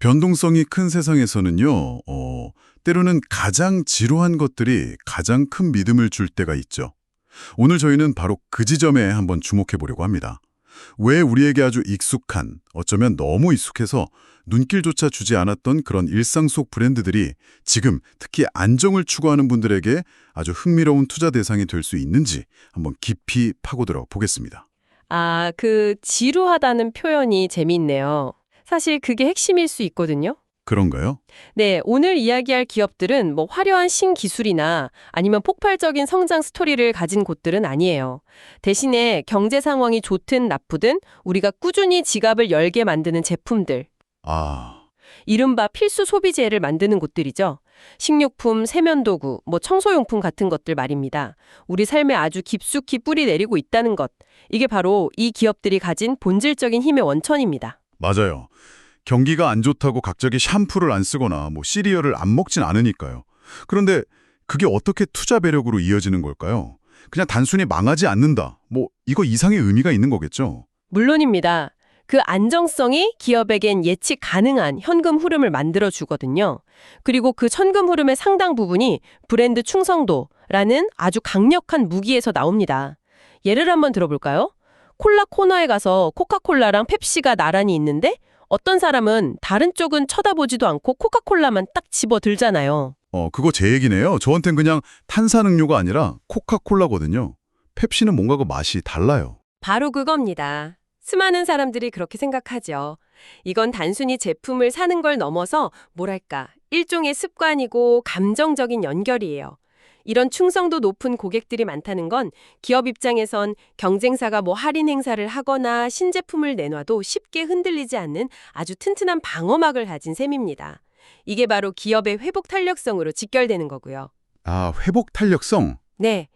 변동성이 큰 세상에서는요, 때로는 가장 지루한 것들이 가장 큰 믿음을 줄 때가 있죠. 오늘 저희는 바로 그 지점에 한번 주목해 보려고 합니다. 왜 우리에게 아주 익숙한, 어쩌면 너무 익숙해서 눈길조차 주지 않았던 그런 일상 속 브랜드들이 지금 특히 안정을 추구하는 분들에게 아주 흥미로운 투자 대상이 될 수 있는지 한번 깊이 파고들어 보겠습니다. 아, 그 지루하다는 표현이 재미있네요. 사실 그게 핵심일 수 있거든요. 그런가요? 네, 오늘 이야기할 기업들은 뭐 화려한 신기술이나 아니면 폭발적인 성장 스토리를 가진 곳들은 아니에요. 대신에 경제 상황이 좋든 나쁘든 우리가 꾸준히 지갑을 열게 만드는 제품들, 아, 이른바 필수 소비재를 만드는 곳들이죠. 식료품, 세면도구, 뭐 청소용품 같은 것들 말입니다. 우리 삶에 아주 깊숙이 뿌리 내리고 있다는 것. 이게 바로 이 기업들이 가진 본질적인 힘의 원천입니다. 맞아요. 경기가 안 좋다고 갑자기 샴푸를 안 쓰거나 시리얼을 안 먹진 않으니까요. 그런데 그게 어떻게 투자 배력으로 이어지는 걸까요? 그냥 단순히 망하지 않는다. 이거 이상의 의미가 있는 거겠죠? 물론입니다. 그 안정성이 기업에겐 예측 가능한 현금 흐름을 만들어 주거든요. 그리고 그 현금 흐름의 상당 부분이 브랜드 충성도라는 아주 강력한 무기에서 나옵니다. 예를 한번 들어볼까요? 콜라 코너에 가서 코카콜라랑 펩시가 나란히 있는데 어떤 사람은 다른 쪽은 쳐다보지도 않고 코카콜라만 딱 집어들잖아요. 그거 제 얘기네요. 저한텐 그냥 탄산음료가 아니라 코카콜라거든요. 펩시는 뭔가 그 맛이 달라요. 바로 그겁니다. 수많은 사람들이 그렇게 생각하죠. 이건 단순히 제품을 사는 걸 넘어서 뭐랄까, 일종의 습관이고 감정적인 연결이에요. 이런 충성도 높은 고객들이 많다는 건 기업 입장에선 경쟁사가 할인 행사를 하거나 신제품을 내놔도 쉽게 흔들리지 않는 아주 튼튼한 방어막을 가진 셈입니다. 이게 바로 기업의 회복 탄력성으로 직결되는 거고요. 아, 회복 탄력성? 네.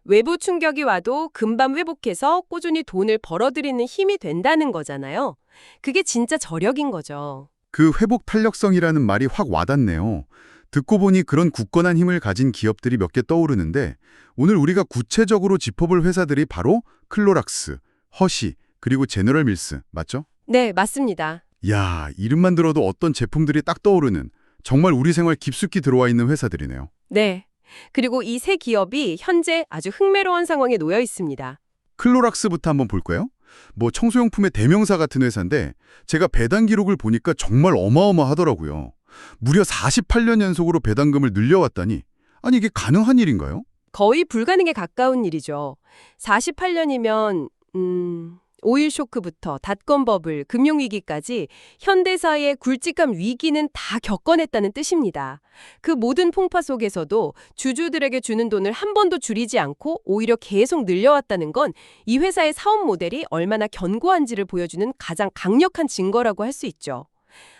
외부 충격이 와도 금방 회복해서 꾸준히 돈을 벌어들이는 힘이 된다는 거잖아요. 그게 진짜 저력인 거죠. 그 회복 탄력성이라는 말이 확 와닿네요. 듣고 보니 그런 굳건한 힘을 가진 기업들이 몇 개 떠오르는데 오늘 우리가 구체적으로 짚어볼 회사들이 바로 클로락스, 허쉬, 그리고 제너럴 밀스, 맞죠? 네, 맞습니다. 야, 이름만 들어도 어떤 제품들이 딱 떠오르는 정말 우리 생활 깊숙이 들어와 있는 회사들이네요. 네. 그리고 이 세 기업이 현재 아주 흥미로운 상황에 놓여 있습니다. 클로락스부터 한번 볼까요? 청소용품의 대명사 같은 회사인데 제가 배당 기록을 보니까 정말 어마어마하더라고요. 무려 48년 연속으로 배당금을 늘려왔다니, 아니 이게 가능한 일인가요? 거의 불가능에 가까운 일이죠. 48년이면 오일 쇼크부터 닷컴 버블, 금융위기까지 현대사의 굵직한 위기는 다 겪어냈다는 뜻입니다. 그 모든 풍파 속에서도 주주들에게 주는 돈을 한 번도 줄이지 않고 오히려 계속 늘려왔다는 건 이 회사의 사업 모델이 얼마나 견고한지를 보여주는 가장 강력한 증거라고 할 수 있죠.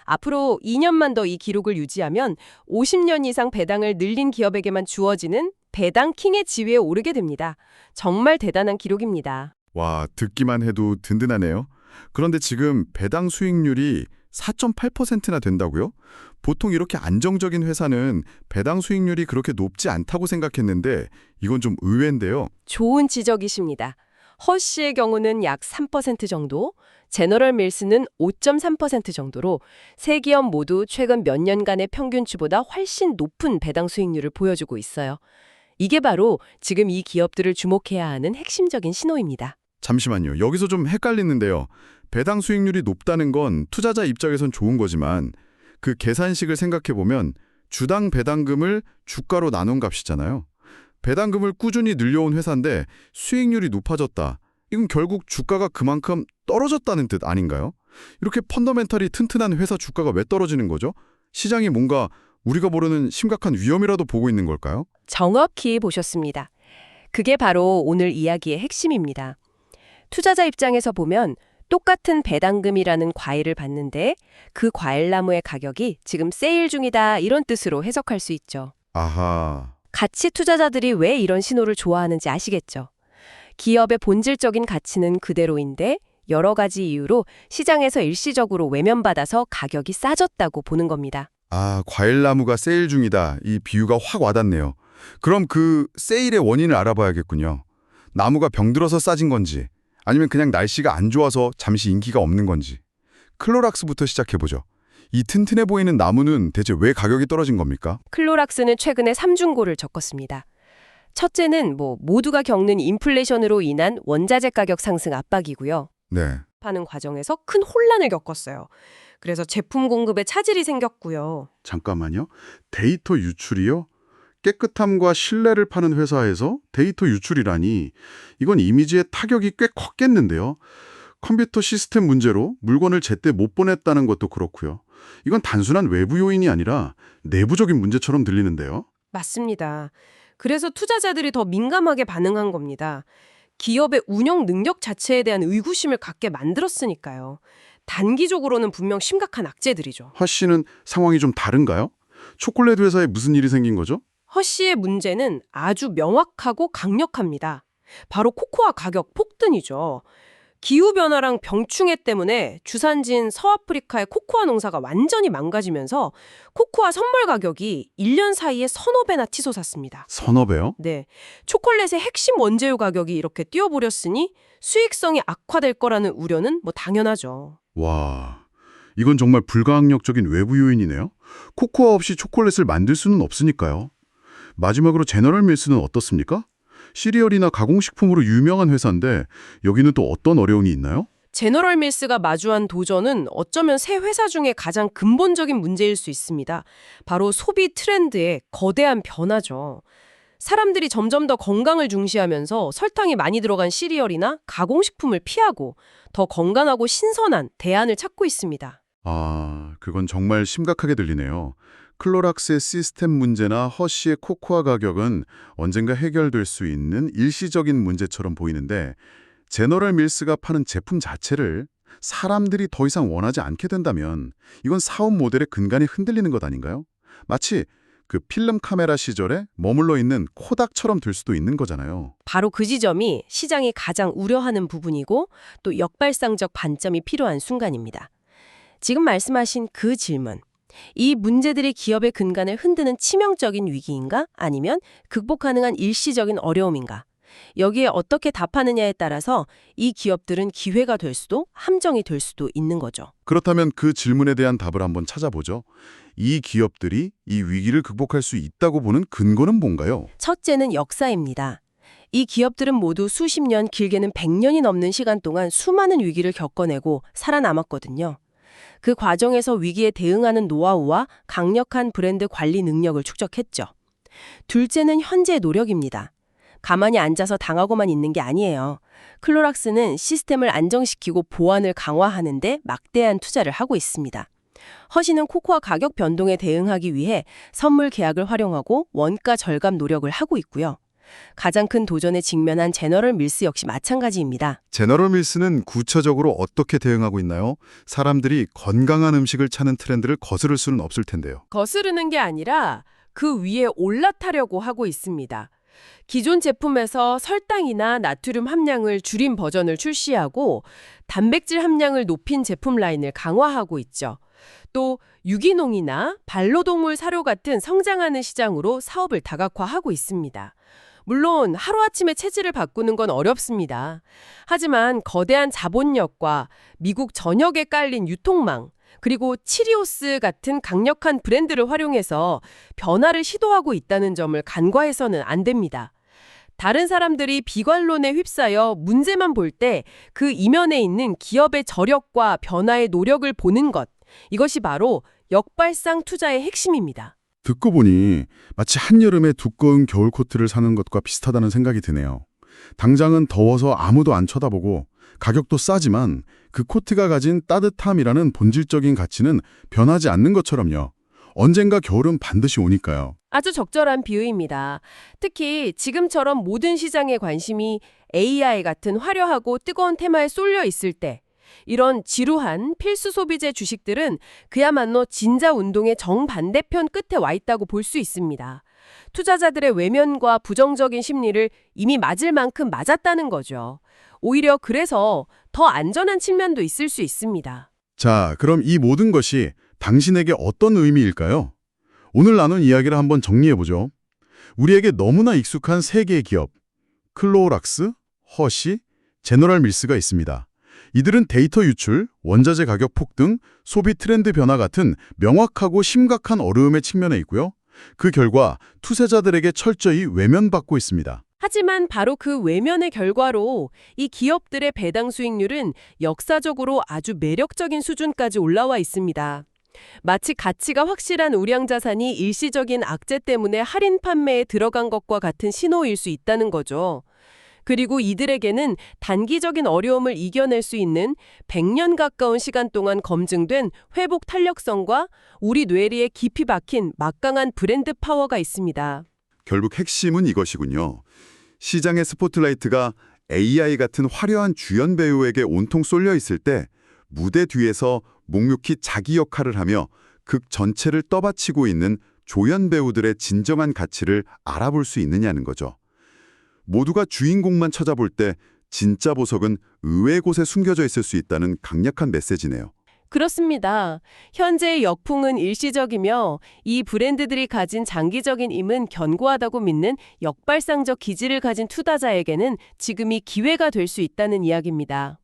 앞으로 2년만 더 이 기록을 유지하면 50년 이상 배당을 늘린 기업에게만 주어지는 배당 킹의 지위에 오르게 됩니다. 정말 대단한 기록입니다. 와, 듣기만 해도 든든하네요. 그런데 지금 배당 수익률이 4.8%나 된다고요? 보통 이렇게 안정적인 회사는 배당 수익률이 그렇게 높지 않다고 생각했는데 이건 좀 의외인데요. 좋은 지적이십니다. 허쉬의 경우는 약 3% 정도, 제너럴 밀스는 5.3% 정도로 세 기업 모두 최근 몇 년간의 평균치보다 훨씬 높은 배당 수익률을 보여주고 있어요. 이게 바로 지금 이 기업들을 주목해야 하는 핵심적인 신호입니다. 잠시만요. 여기서 좀 헷갈리는데요. 배당 수익률이 높다는 건 투자자 입장에선 좋은 거지만 그 계산식을 생각해보면 주당 배당금을 주가로 나눈 값이잖아요. 배당금을 꾸준히 늘려온 회사인데 수익률이 높아졌다. 이건 결국 주가가 그만큼 떨어졌다는 뜻 아닌가요? 이렇게 펀더멘털이 튼튼한 회사 주가가 왜 떨어지는 거죠? 시장이 뭔가 우리가 모르는 심각한 위험이라도 보고 있는 걸까요? 정확히 보셨습니다. 그게 바로 오늘 이야기의 핵심입니다. 투자자 입장에서 보면 똑같은 배당금이라는 과일을 봤는데 그 과일나무의 가격이 지금 세일 중이다 이런 뜻으로 해석할 수 있죠. 아하. 가치 투자자들이 왜 이런 신호를 좋아하는지 아시겠죠? 기업의 본질적인 가치는 그대로인데 여러 가지 이유로 시장에서 일시적으로 외면받아서 가격이 싸졌다고 보는 겁니다. 아, 과일나무가 세일 중이다. 이 비유가 확 와닿네요. 그럼 그 세일의 원인을 알아봐야겠군요. 나무가 병들어서 싸진 건지 아니면 그냥 날씨가 안 좋아서 잠시 인기가 없는 건지. 클로락스부터 시작해보죠. 이 튼튼해 보이는 나무는 대체 왜 가격이 떨어진 겁니까? 클로락스는 최근에 3중고를 겪었습니다. 첫째는 모두가 겪는 인플레이션으로 인한 원자재 가격 상승 압박이고요. 네. 하는 과정에서 큰 혼란을 겪었어요. 그래서 제품 공급에 차질이 생겼고요. 잠깐만요. 데이터 유출이요? 깨끗함과 신뢰를 파는 회사에서 데이터 유출이라니 이건 이미지에 타격이 꽤 컸겠는데요. 컴퓨터 시스템 문제로 물건을 제때 못 보냈다는 것도 그렇고요. 이건 단순한 외부 요인이 아니라 내부적인 문제처럼 들리는데요. 맞습니다. 그래서 투자자들이 더 민감하게 반응한 겁니다. 기업의 운영 능력 자체에 대한 의구심을 갖게 만들었으니까요. 단기적으로는 분명 심각한 악재들이죠. 허씨는 상황이 좀 다른가요? 초콜릿 회사에 무슨 일이 생긴 거죠? 허쉬의 문제는 아주 명확하고 강력합니다. 바로 코코아 가격 폭등이죠. 기후변화랑 병충해 때문에 주산지인 서아프리카의 코코아 농사가 완전히 망가지면서 코코아 선물 가격이 1년 사이에 서너 배나 치솟았습니다. 서너 배요? 네, 초콜릿의 핵심 원재료 가격이 이렇게 뛰어버렸으니 수익성이 악화될 거라는 우려는 당연하죠. 와, 이건 정말 불가항력적인 외부 요인이네요. 코코아 없이 초콜릿을 만들 수는 없으니까요. 마지막으로 제너럴 밀스는 어떻습니까? 시리얼이나 가공식품으로 유명한 회사인데 여기는 또 어떤 어려움이 있나요? 제너럴 밀스가 마주한 도전은 어쩌면 새 회사 중에 가장 근본적인 문제일 수 있습니다. 바로 소비 트렌드의 거대한 변화죠. 사람들이 점점 더 건강을 중시하면서 설탕이 많이 들어간 시리얼이나 가공식품을 피하고 더 건강하고 신선한 대안을 찾고 있습니다. 아, 그건 정말 심각하게 들리네요. 클로락스의 시스템 문제나 허쉬의 코코아 가격은 언젠가 해결될 수 있는 일시적인 문제처럼 보이는데 제너럴 밀스가 파는 제품 자체를 사람들이 더 이상 원하지 않게 된다면 이건 사업 모델의 근간이 흔들리는 것 아닌가요? 마치 그 필름 카메라 시절에 머물러 있는 코닥처럼 될 수도 있는 거잖아요. 바로 그 지점이 시장이 가장 우려하는 부분이고 또 역발상적 반점이 필요한 순간입니다. 지금 말씀하신 그 질문. 이 문제들이 기업의 근간을 흔드는 치명적인 위기인가? 아니면 극복 가능한 일시적인 어려움인가? 여기에 어떻게 답하느냐에 따라서 이 기업들은 기회가 될 수도 함정이 될 수도 있는 거죠. 그렇다면 그 질문에 대한 답을 한번 찾아보죠. 이 기업들이 이 위기를 극복할 수 있다고 보는 근거는 뭔가요? 첫째는 역사입니다. 이 기업들은 모두 수십 년, 길게는 100년이 넘는 시간 동안 수많은 위기를 겪어내고 살아남았거든요. 그 과정에서 위기에 대응하는 노하우와 강력한 브랜드 관리 능력을 축적했죠. 둘째는 현재의 노력입니다. 가만히 앉아서 당하고만 있는 게 아니에요. 클로락스는 시스템을 안정시키고 보안을 강화하는데 막대한 투자를 하고 있습니다. 허쉬는 코코아 가격 변동에 대응하기 위해 선물 계약을 활용하고 원가 절감 노력을 하고 있고요. 가장 큰 도전에 직면한 제너럴 밀스 역시 마찬가지입니다. 제너럴 밀스는 구체적으로 어떻게 대응하고 있나요? 사람들이 건강한 음식을 찾는 트렌드를 거스를 수는 없을 텐데요. 거스르는 게 아니라 그 위에 올라타려고 하고 있습니다. 기존 제품에서 설탕이나 나트륨 함량을 줄인 버전을 출시하고 단백질 함량을 높인 제품 라인을 강화하고 있죠. 또 유기농이나 반려동물 사료 같은 성장하는 시장으로 사업을 다각화하고 있습니다. 물론 하루아침에 체질을 바꾸는 건 어렵습니다. 하지만 거대한 자본력과 미국 전역에 깔린 유통망, 그리고 치리오스 같은 강력한 브랜드를 활용해서 변화를 시도하고 있다는 점을 간과해서는 안 됩니다. 다른 사람들이 비관론에 휩싸여 문제만 볼 때 그 이면에 있는 기업의 저력과 변화의 노력을 보는 것, 이것이 바로 역발상 투자의 핵심입니다. 듣고 보니 마치 한여름에 두꺼운 겨울 코트를 사는 것과 비슷하다는 생각이 드네요. 당장은 더워서 아무도 안 쳐다보고 가격도 싸지만 그 코트가 가진 따뜻함이라는 본질적인 가치는 변하지 않는 것처럼요. 언젠가 겨울은 반드시 오니까요. 아주 적절한 비유입니다. 특히 지금처럼 모든 시장의 관심이 AI 같은 화려하고 뜨거운 테마에 쏠려 있을 때 이런 지루한 필수 소비재 주식들은 그야말로 진자 운동의 정반대편 끝에 와 있다고 볼 수 있습니다. 투자자들의 외면과 부정적인 심리를 이미 맞을 만큼 맞았다는 거죠. 오히려 그래서 더 안전한 측면도 있을 수 있습니다. 자, 그럼 이 모든 것이 당신에게 어떤 의미일까요? 오늘 나눈 이야기를 한번 정리해보죠. 우리에게 너무나 익숙한 세 개의 기업, 클로락스, 허쉬, 제너럴 밀스가 있습니다. 이들은 데이터 유출, 원자재 가격 폭등, 소비 트렌드 변화 같은 명확하고 심각한 어려움에 직면해 있고요. 그 결과 투자자들에게 철저히 외면받고 있습니다. 하지만 바로 그 외면의 결과로 이 기업들의 배당 수익률은 역사적으로 아주 매력적인 수준까지 올라와 있습니다. 마치 가치가 확실한 우량 자산이 일시적인 악재 때문에 할인 판매에 들어간 것과 같은 신호일 수 있다는 거죠. 그리고 이들에게는 단기적인 어려움을 이겨낼 수 있는 100년 가까운 시간 동안 검증된 회복 탄력성과 우리 뇌리에 깊이 박힌 막강한 브랜드 파워가 있습니다. 결국 핵심은 이것이군요. 시장의 스포트라이트가 AI 같은 화려한 주연 배우에게 온통 쏠려 있을 때 무대 뒤에서 묵묵히 자기 역할을 하며 극 전체를 떠받치고 있는 조연 배우들의 진정한 가치를 알아볼 수 있느냐는 거죠. 모두가 주인공만 찾아볼 때 진짜 보석은 의외의 곳에 숨겨져 있을 수 있다는 강력한 메시지네요. 그렇습니다. 현재의 역풍은 일시적이며 이 브랜드들이 가진 장기적인 힘은 견고하다고 믿는 역발상적 기질을 가진 투자자에게는 지금이 기회가 될 수 있다는 이야기입니다.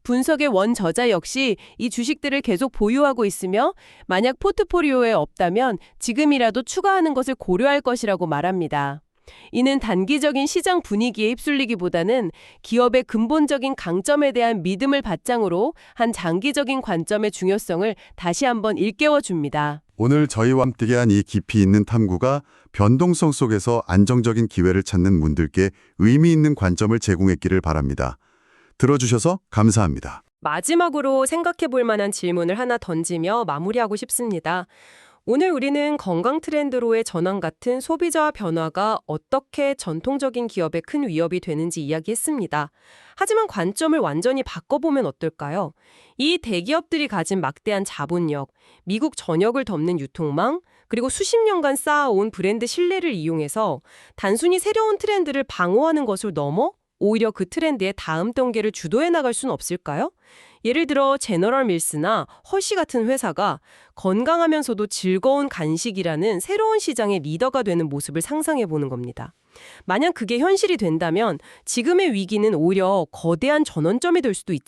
분석의 원 저자 역시 이 주식들을 계속 보유하고 있으며 만약 포트폴리오에 없다면 지금이라도 추가하는 것을 고려할 것이라고 말합니다. 이는 단기적인 시장 분위기에 휩쓸리기보다는 기업의 근본적인 강점에 대한 믿음을 바탕으로 한 장기적인 관점의 중요성을 다시 한번 일깨워 줍니다. 오늘 저희와 함께한 이 깊이 있는 탐구가 변동성 속에서 안정적인 기회를 찾는 분들께 의미 있는 관점을 제공했기를 바랍니다. 들어주셔서 감사합니다. 마지막으로 생각해 볼 만한 질문을 하나 던지며 마무리하고 싶습니다. 오늘 우리는 건강 트렌드로의 전환 같은 소비자와 변화가 어떻게 전통적인 기업에 큰 위협이 되는지 이야기했습니다. 하지만 관점을 완전히 바꿔보면 어떨까요? 이 대기업들이 가진 막대한 자본력, 미국 전역을 덮는 유통망, 그리고 수십 년간 쌓아온 브랜드 신뢰를 이용해서 단순히 새로운 트렌드를 방어하는 것을 넘어 오히려 그 트렌드의 다음 단계를 주도해 나갈 수는 없을까요? 예를 들어 제너럴 밀스나 허쉬 같은 회사가 건강하면서도 즐거운 간식이라는 새로운 시장의 리더가 되는 모습을 상상해 보는 겁니다. 만약 그게 현실이 된다면 지금의 위기는 오히려 거대한 전환점이 될 수도 있지